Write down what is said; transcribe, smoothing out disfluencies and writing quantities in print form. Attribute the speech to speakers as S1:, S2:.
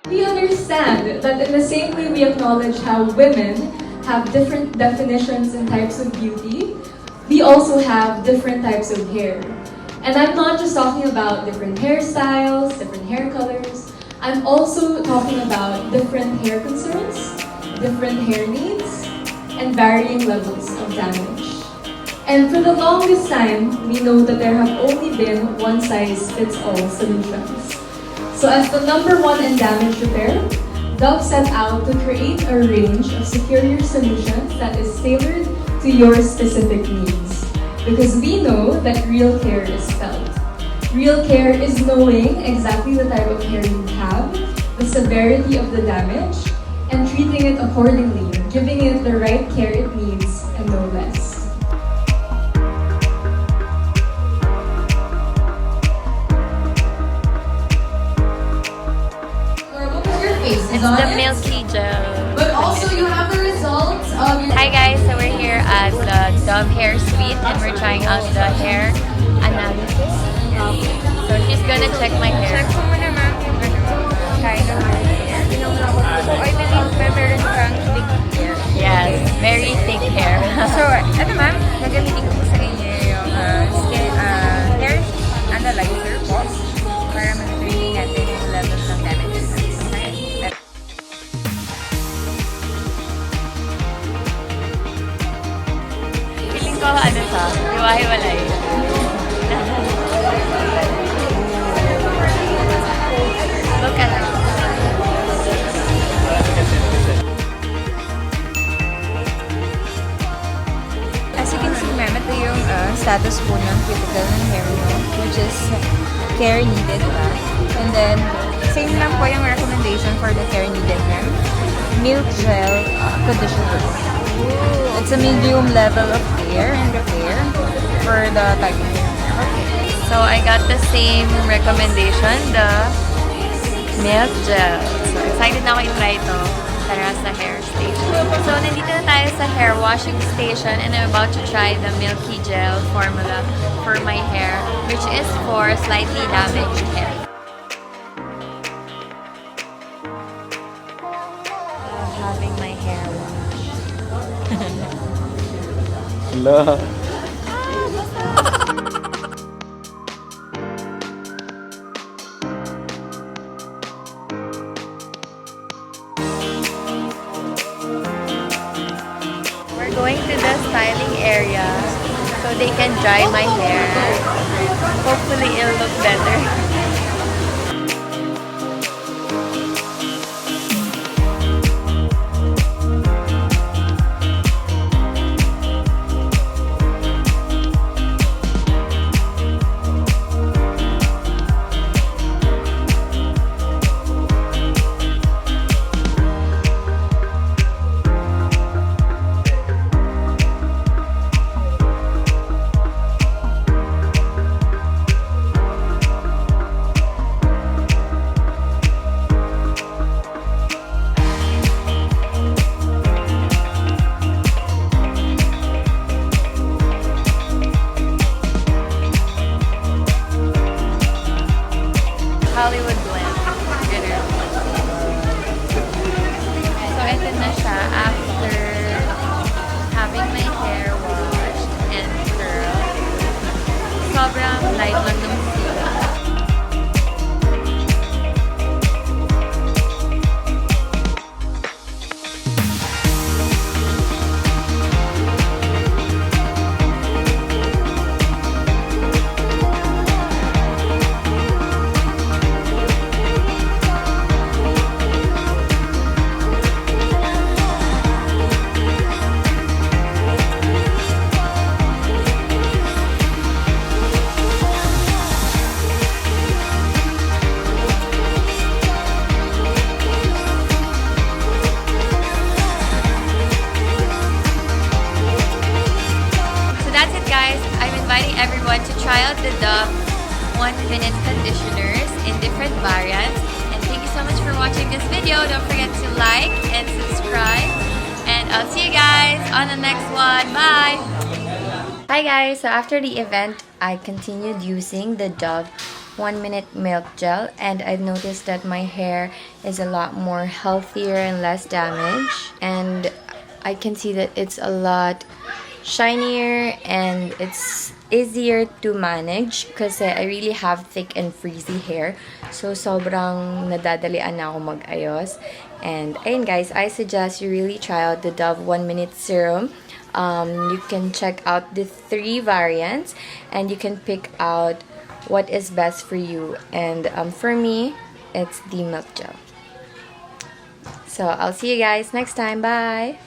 S1: We understand that in the same way we acknowledge how women have different definitions and types of beauty, we also have different types of hair. And I'm not just talking about different hairstyles, different hair colors. I'm also talking about different hair concerns, different hair needs, and varying levels of damage. And for the longest time, we know that there have only been one-size-fits-all solutions. So as the #1 in damage repair, Dove set out to create a range of superior solutions that is tailored to your specific needs. Because we know that real care is felt. Real care is knowing exactly the type of hair you have, the severity of the damage, and treating it accordingly, giving it the right care it needs and no less.
S2: It's the milky gel.
S3: But also you have the results of your...
S2: Hi guys, so we're here at the Dove Hair Suite and we're trying out the hair analysis. So she's gonna check my hair.
S4: Check ko muna ma'am yung kind of hair. So I believe meron kang thick hair.
S2: Yes, very thick hair.
S4: So ano ma'am, gagamitin ko sa inyo yung skin hair analyzer po para ma-determine natin yung level ng damage. Okay?
S2: Feeling ko ano siya, hiwa-hiwalay. Look at it.
S4: As you can see ma'am, ito yung status po ng critical ng hair mo, which is care needed pa. And then, same lang po yung recommendation for the care needed ma'am. Milk gel conditioner. It's a medium level of care and repair for the type of hair.
S2: Okay. So I got the same recommendation, the milk gel. So excited na ako i-try ito para sa hair station. So nandito na tayo sa hair washing station and I'm about to try the milky gel formula for my hair, which is for slightly damaged hair. Having my hair washed.
S5: Hello.
S2: We're going to the styling area so they can dry my hair. Hopefully it'll look better. Hollywood blend. Ganun. So, ito na siya after having my hair washed and curled. Sobrang light lang ng feel. Inviting everyone to try out the Dove 1-minute conditioners in different variants. And thank you so much for watching this video. Don't forget to like and subscribe. And I'll see you guys on the next one. Bye! Hi guys! So after the event, I continued using the Dove 1 minute milk gel, and I've noticed that my hair is a lot more healthier and less damaged, and I can see that it's a lot shinier and it's easier to manage kasi I really have thick and frizzy hair. So, sobrang nadadalian na ako mag-ayos. And, ayun guys, I suggest you really try out the Dove 1 Minute Serum. You can check out the 3 variants and you can pick out what is best for you. And for me, it's the milk gel. So, I'll see you guys next time. Bye!